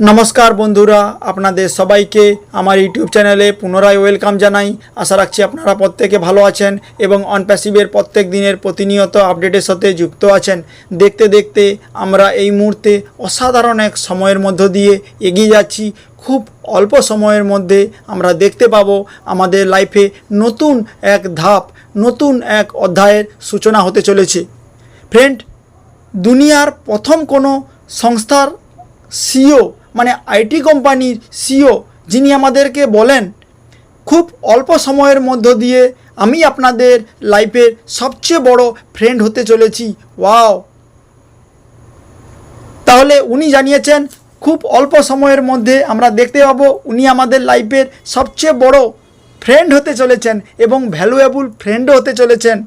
नमस्कार बंधुरा आपनादेर सबाइके आमार यूट्यूब चैनेले पुनराय वेलकाम जानाई। आशा राखछि आपनारा प्रत्येके भालो आछेन एबं अनपैसिवेर प्रत्येक दिनेर प्रतिनियत आपडेटेर साथे जुक्त आछेन। देखते देखते आमरा एई मुहूर्ते असाधारण एक समयेर मध्य दिये एगिये जाচ্ছি। खूब अल्प समयेर मध्य आमरा देखते पाबो आमादेर लाइफे नतून एक धाप नतून एक अध्यायेर सूचना होते चलेছে। फ्रेंड, दुनियार प्रथम कोनो संस्थार सीईओ माने आईटी कोम्पानिर सीईओ जिनि आमादेरके बोलेन खूब अल्प समयेर मध्य दिए आमी आपनादेर लाइफेर सबचेये बड़ो फ्रेंड होते चलेছি। वाओ! ताहले उनी जानिয়েছেন खूब अल्प समयेर मध्य आमरा देखते पाबो उनी आमादेर लाइफेर सबचेये बड़ो फ्रेंड होते चलेছেন एबं भ্যালুয়েবল फ्रेंड होते चलेছেন,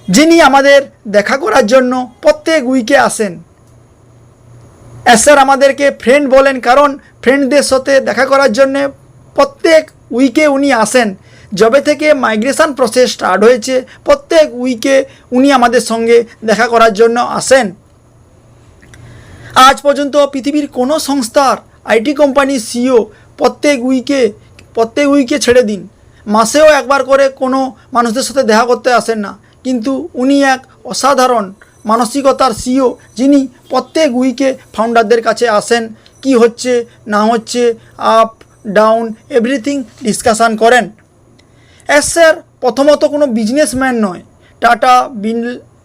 जिनि आमादेर देखा करार जन्य प्रत्येक उइके आसेन। स्যার আমাদেরকে ফ্রেন্ড বলেন কারণ ফ্রেন্ডদের সাথে দেখা করার জন্য প্রত্যেক উইকে উনি আসেন। যবে থেকে মাইগ্রেশন প্রসেস স্টার্ট হয়েছে প্রত্যেক উইকে উনি আমাদের সঙ্গে দেখা করার জন্য আসেন। আজ পর্যন্ত পৃথিবীর কোনো সংস্থার আইটি কোম্পানির সিইও প্রত্যেক উইকে ছেড়ে দিন মাসেও একবার করে কোনো মানুষদের সাথে দেখা করতে আসেন না, কিন্তু উনি এক অসাধারণ मानसिकतार सीईओ जिनी प्रत्येक उइके फाउंडारदेर काछे आसेन, कि होच्छे ना होच्छे आप डाउन एवरिथिंग डिसकाशन करें। स्যার प्रथमत कोनो बिजनेसमैन नय। टाटा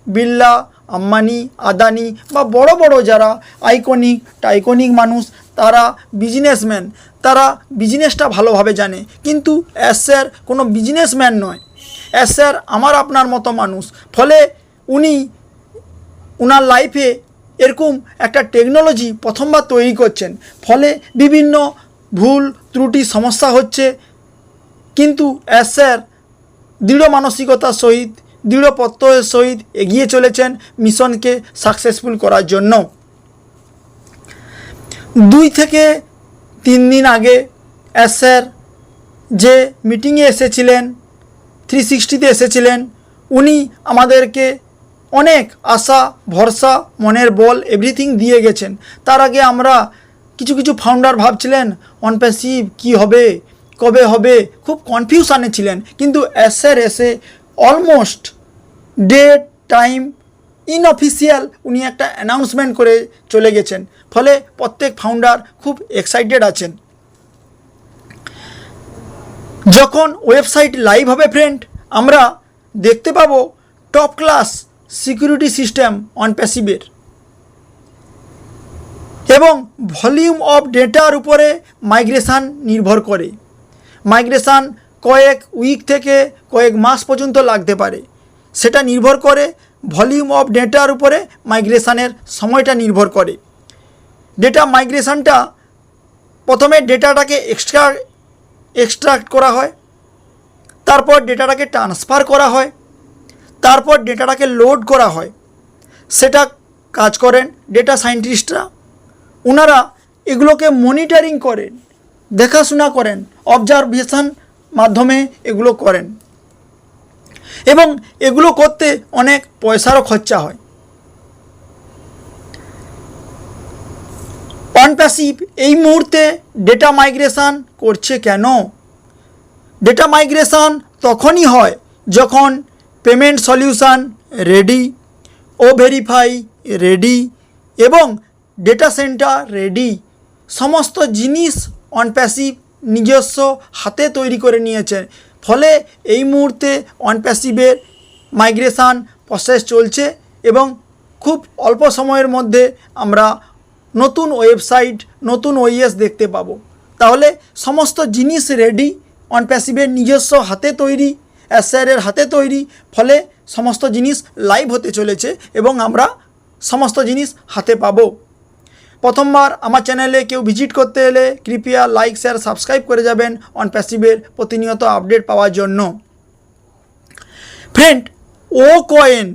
बिरला आम्बानी आदानी बा बड़ो बड़ो जारा टाइकनिक मानुष तारा बिजनेसमैन, तारा बिजनेसटा भालोभाबे जाने, किन्तु स्যার कोनो बिजनेसमैन नय। स्যার आमार आपनार मतो मानुष। फले उनी उनार लाइफे एरकम एक टेक्नोलॉजी प्रथमबार तैरी करছেন, फले विभिन्न भूल त्रुटि समस्या होच्छे, किन्तु स्যার दृढ़ मानसिकतार सहित दृढ़ प्रत्यয়ের सहित एगिए चलेছেন मिशन के सक्सेसफुल करार जन्य। 2 থেকে 3 दिन आगे स्যার जे मीटिंगे एसेছিলেন 360 एसेছিলেন उनी आमादेरके अनेक आशा भरसा मनेर बल एवरिथिंग दिए गेছেন। तार आगे आमरा किछु किछु फाउंडार भाबছিলেন अनपैसिव कि होबे कबे होबे खूब कनफिउशने छिलेन, किन्तु स्যার एसे अलमोस्ट डेट टाइम इनअफिशियल उनी एक अनाउंसमेंट करे चले गेছেন। फले प्रत्येक फाउंडार खूब एक्साइटेड आছেন। যখন ওয়েবসাইট লাইভ হবে फ्रेंड आमरा देखते पाबो टप क्लास सिक्यूरिटी सिस्टेम अनपैसिवेर एवं भल्यूम अफ डेटार उपरे माइग्रेशन निर्भर करे। माइग्रेशन कयेक उइक थेके कयेक मास पर्यन्त लागते पारे, सेटा निर्भर करे भल्यूम अफ डेटार उपरे माइग्रेशनेर समयटा निर्भर करे। डेटा माइग्रेशनटा प्रथमे डेटाटाके एक्सट्रैक्ट करा हय, तारपर डेटाटाके ट्रांसफार करा हय, तारपर डेटाटाके लोड करा हय। सेटा काज करें डेटा साइंटिस्टरा, उनारा एगुलोके मनिटरिंग करें, देखाशोना करें, अबजारभेशन माध्यमे एगुलो करें एवं एगुलो करते अनेक पयसारो खर्चा हय। अनपैसिव एई मुहूर्ते डेटा माइग्रेशन करছে केन? डेटा माइग्रेशन तखनই হয় যখন पेमेंट सल्यूशन रेडी, ओ भेरिफाई रेडी एवं डेटा सेंटर रेडी समस्त जिनिस अनपैसिव निजस्व हाथे तैरी करे निয়েছেন। फले এই মুহূর্তে अनपैसिवेर माइग्रेशन प्रसेस चलছে এবং खूब अल्प समयेर मध्य आमरा नतून वेबसाइट नतून ओएस देखते पाबो। ताहले समस्त जिनिस रेडी, अनपैसिवेर निजस्व हाथे तैरी स्যারের हाथे तैरी, फले समस्त जिनिस लाइव होते चलेছে এবং আমরা समस्त जिनिस हाथे पाबो। प्रथमबार आमार चैनेले केउ भिजिट करते एले कृपया लाइक शेयर सबस्क्राइब करे जाबेन अनपैसिवेर प्रतिनियत आपडेट पाওয়ার জন্য। फ्रेंड, ओ कয়েন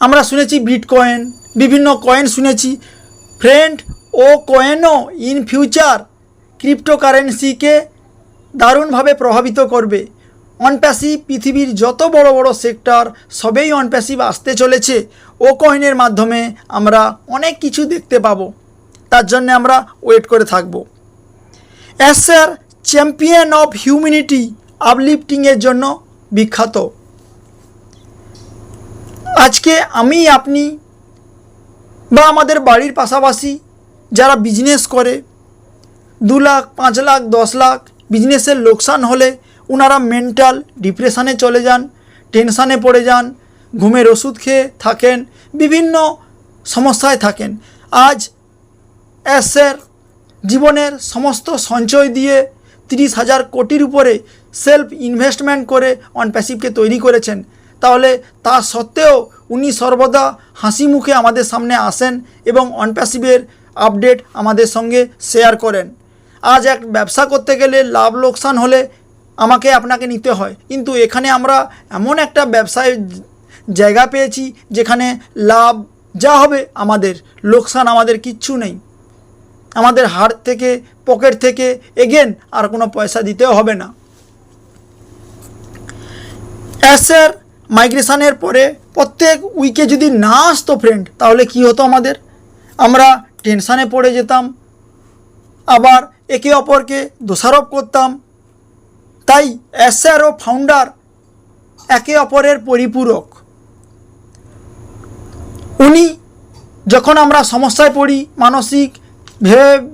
আমরা শুনেছি, বিটকয়েন বিভিন্ন কয়েন শুনেছি। फ्रेंड, ओ कয়েনও इन फ्यूचर क्रिप्टोकारेंसिके दारुणभावे प्रभावित करबे। अनपैसिव पृथिवीर যত বড় বড় সেক্টর সবই अनपैसिव आसते चलेছে। ও কয়েনের মাধ্যমে আমরা অনেক কিছু দেখতে পাবো। তার জন্য আমরা ওয়েট করে থাকব। স্যার চ্যাম্পিয়ন অফ হিউম্যানিটি আপলিফটিংয়ের জন্য বিখ্যাত। আজকে আমি আপনি বা আমাদের বাড়ির পাশাপাশি যারা বিজনেস করে 2 লাখ 5 লাখ 10 লাখ বিজনেসের লোকসান হলে ওনারা মেন্টাল ডিপ্রেশনে চলে যান, টেনশানে পড়ে যান, ঘুমের ওষুধ খেয়ে থাকেন, বিভিন্ন সমস্যায় থাকেন। আজ স্যার জীবনের সমস্ত সঞ্চয় দিয়ে 30,000 কোটির উপরে সেলফ ইনভেস্টমেন্ট করে অন প্যাসিভকে তৈরি করেছেন। তাহলে তা সত্ত্বেও উনি সর্বদা হাসি মুখে আমাদের সামনে আসেন এবং অন প্যাসিভের আপডেট আমাদের সঙ্গে শেয়ার করেন। আজ এক ব্যবসা করতে গেলে লাভ লোকসান হলে আমাকে আপনাকে নিতে হয়, কিন্তু এখানে আমরা এমন একটা ব্যবসায় জায়গা পেয়েছি যেখানে লাভ যা হবে আমাদের, লোকসান আমাদের কিচ্ছু নেই। আমাদের হাত থেকে পকেট থেকে এগেন আর কোনো পয়সা দিতেও হবে না। স্যার মাইগ্রেশনের পরে প্রত্যেক উইকে যদি না আসতো ফ্রেন্ড, তাহলে কি হতো আমাদের? আমরা টেনশানে পড়ে যেতাম, আবার একে অপরকে দোষারোপ করতাম। তাই স্যার ও ফাউন্ডার একে অপরের পরিপূরক। উনি যখন আমরা সমস্যায় পড়ি, মানসিক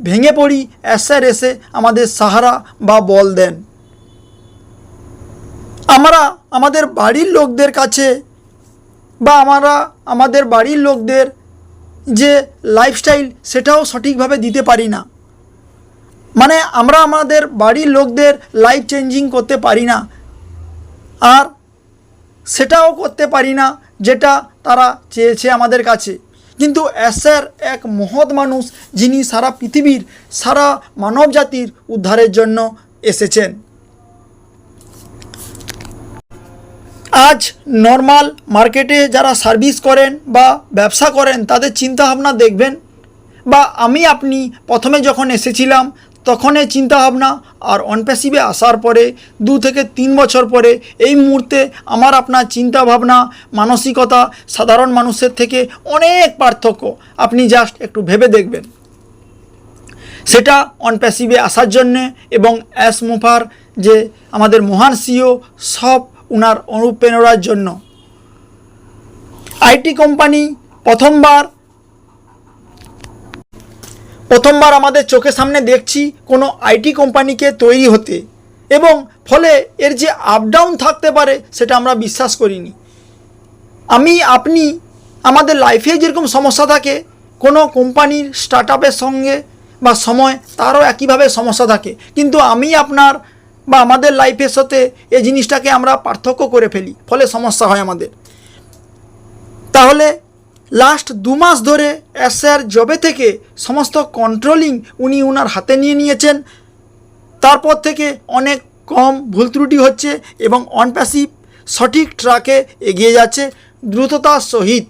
ভেঙে পড়ি, স্যার এসে আমাদের সাহারা বা বল দেন। আমরা আমাদের বাড়ির লোকদের কাছে বা আমাদের বাড়ির লোকদের যে লাইফস্টাইল সেটাও সঠিকভাবে দিতে পারি না। মানে আমরা আমাদের বাড়ির লোকদের লাইফ চেঞ্জিং করতে পারি না, আর সেটাও করতে পারি না যেটা তারা চেয়েছে আমাদের কাছে। কিন্তু স্যার এক মহৎ মানুষ, যিনি সারা পৃথিবীর সারা মানব জাতির উদ্ধারের জন্য এসেছেন। আজ নর্মাল মার্কেটে যারা সার্ভিস করেন বা ব্যবসা করেন তাদের চিন্তাভাবনা দেখবেন, বা আমি আপনি প্রথমে যখন এসেছিলাম তখনের চিন্তাভাবনা আর অন প্যাসিভে আসার পরে 2 থেকে 3 বছর পরে এই মুহূর্তে আমার আপনার চিন্তাভাবনা মানসিকতা সাধারণ মানুষের থেকে অনেক পার্থক্য। আপনি জাস্ট একটু ভেবে দেখবেন। সেটা অন প্যাসিভে আসার জন্যে এবং অ্যাস মুফার যে আমাদের মহান সিও সব উনার অনুপ্রেরণার জন্য। আইটি কোম্পানি প্রথমবার আমাদের চোখের সামনে দেখছি কোনো আইটি কোম্পানিকে তৈরি হতে, এবং ফলে এর যে আপ ডাউন থাকতে পারে সেটা আমরা বিশ্বাস করিনি। আমি আপনি আমাদের লাইফে যেরকম সমস্যা থাকে, কোনো কোম্পানির স্টার্ট আপের সঙ্গে বা সময় তারও একইভাবে সমস্যা থাকে, কিন্তু আমি আপনার বা আমাদের লাইফের সাথে এই জিনিসটাকে আমরা পার্থক্য করে ফেলি, ফলে সমস্যা হয় আমাদের। তাহলে লাস্ট 2 মাস ধরে স্যার জবে থেকে সমস্ত কন্ট্রোলিং উনি ওনার হাতে নিয়ে নিয়েছেন। তারপর থেকে অনেক কম ভুল ত্রুটি হচ্ছে এবং অন প্যাসিভ সঠিক ট্র্যাকে এগিয়ে যাচ্ছে দ্রুততার সহিত।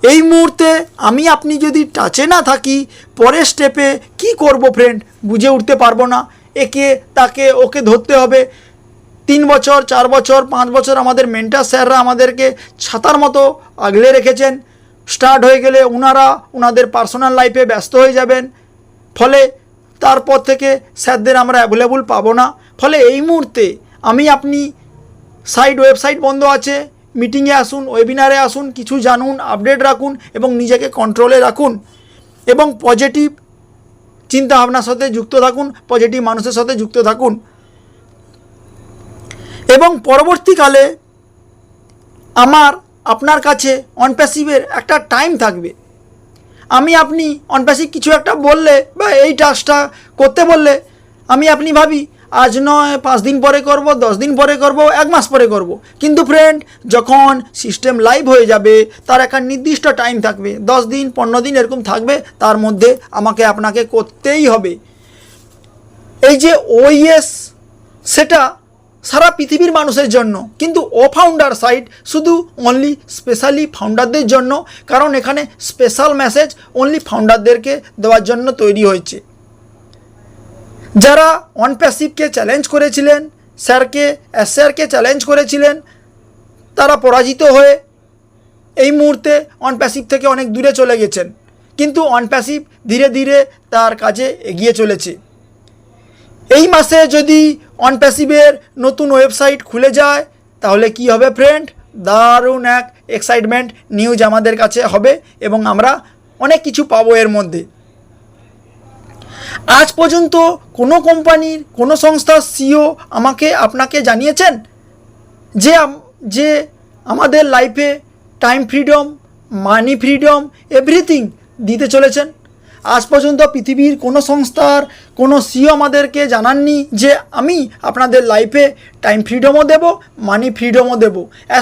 এই মুহূর্তে আমি আপনি যদি টাচে না থাকি, পরের স্টেপে কি করব ফ্রেন্ড বুঝে উঠতে পারবো না। একে তাকে ওকে ধরতে হবে। 3 বছর 4 বছর 5 বছর আমাদের মেন্টার স্যাররা আমাদেরকে ছাতার মতো আগলে রেখেছেন। স্টার্ট হয়ে গেলে ওনাদের পার্সোনাল লাইফে ব্যস্ত হয়ে যাবেন, ফলে তারপর থেকে স্যারদের আমরা অ্যাভেলেবল পাবো না। ফলে এই মুহূর্তে আমি আপনি ওয়েবসাইট বন্ধ আছে, মিটিংয়ে আসুন, ওয়েবিনারে আসুন, কিছু জানুন, আপডেট রাখুন এবং নিজেকে কন্ট্রোলে রাখুন এবং পজিটিভ চিন্তাভাবনার সাথে যুক্ত থাকুন, পজিটিভ মানুষের সাথে যুক্ত থাকুন। এবং পরবর্তীকালে আপনার কাছে অন প্যাসিভের একটা টাইম থাকবে। আমি আপনি অন প্যাসিভ কিছু একটা বললে বা এই টাস্কটা করতে বললে আমি আপনি ভাবি আজ নয় 5 দিন পরে করব, 10 দিন পরে করব, 1 মাস পরে করব। কিন্তু ফ্রেন্ড যখন সিস্টেম লাইভ হয়ে যাবে তার একটা নির্দিষ্ট টাইম থাকবে, 10 দিন 15 দিন এরকম থাকবে, তার মধ্যে আমাকে আপনাকে করতেই হবে। এই যে ওইএস সেটা সারা পৃথিবীর মানুষের জন্য, কিন্তু ও ফাউন্ডার সাইট শুধু অনলি স্পেশালি ফাউন্ডারদের জন্য, কারণ এখানে স্পেশাল মেসেজ অনলি ফাউন্ডারদেরকে দেওয়ার জন্য তৈরি হয়েছে। যারা অন প্যাসিভকে চ্যালেঞ্জ করেছিলেন, স্যারকে চ্যালেঞ্জ করেছিলেন, তারা পরাজিত হয়ে এই মুহূর্তে অন প্যাসিভ থেকে অনেক দূরে চলে গেছেন। কিন্তু অনপ্যাসিভ ধীরে ধীরে তার কাজে এগিয়ে চলেছে। এই মাসে যদি অনপ্যাসিভের নতুন ওয়েবসাইট খুলে যায় তাহলে কি হবে ফ্রেন্ড? দারুণ এক এক্সাইটমেন্ট নিউজ আমাদের কাছে হবে এবং আমরা অনেক কিছু পাবো এর মধ্যে। আজ পর্যন্ত কোনো কোম্পানির কোনো সংস্থার সিইও আপনাকে জানিয়েছেন যে আমাদের লাইফে টাইম ফ্রিডম, মানি ফ্রিডম, এভরিথিং দিতে চলেছেন? আজ পর্যন্ত পৃথিবীর কোনো সংস্থার কোনো সিইও আমাদেরকে জানাননি যে আমি আপনাদের লাইফে টাইম ফ্রিডমও দেব, মানি ফ্রিডমও দেব।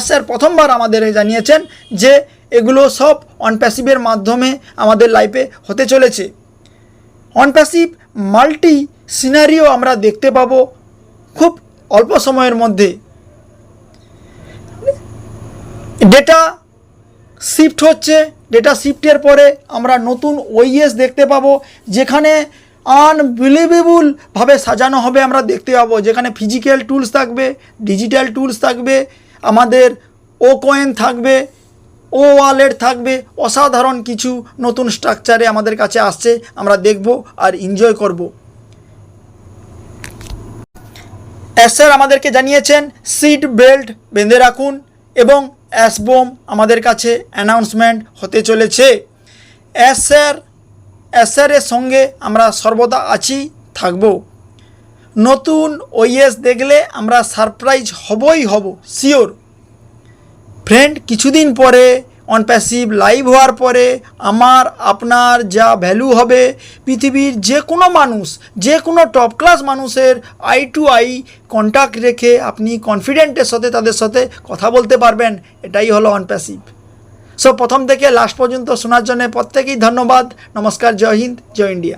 স্যার প্রথমবার আমাদের জানিয়েছেন যে এগুলো সব অনপ্যাসিভের মাধ্যমে আমাদের লাইফে হতে চলেছে। অনপ্যাসিভ মাল্টি সিনারিও আমরা দেখতে পাবো খুব অল্প সময়ের মধ্যে। ডেটা শিফট হচ্ছে, ডেটা শিফটের পরে আমরা নতুন ওইএস দেখতে পাবো যেখানে আনবিলিভেবলভাবে সাজানো হবে। আমরা দেখতে পাবো যেখানে ফিজিক্যাল টুলস থাকবে, ডিজিটাল টুলস থাকবে, আমাদের ও কয়েন থাকবে, ও ওয়ালেট থাকবে। অসাধারণ কিছু নতুন স্ট্রাকচারে আমাদের কাছে আসছে, আমরা দেখব আর এনজয় করব। স্যার আমাদেরকে জানিয়েছেন সিট বেল্ট বেঁধে রাখুন এবং অ্যাসবোম আমাদের কাছে অ্যানাউন্সমেন্ট হতে চলেছে। স্যারের সঙ্গে আমরা সর্বদা আছি, থাকব। নতুন ওইএস দেখলে আমরা সারপ্রাইজ হব শিওর। ফ্রেন্ড, কিছুদিন পরে অনপ্যাসিভ লাইভ হওয়ার পরে আপনার যা ভ্যালু হবে, পৃথিবীর যে কোনো মানুষ, যে কোনো টপ ক্লাস মানুষের আই টু আই কন্ট্যাক্ট রেখে আপনি কনফিডেন্টের সাথে তাদের সাথে কথা বলতে পারবেন। এটাই হলো অনপ্যাসিভ। সো প্রথম থেকে লাস্ট পর্যন্ত শোনার জন্য প্রত্যেকেই ধন্যবাদ। নমস্কার, জয় হিন্দ, জয় ইন্ডিয়া।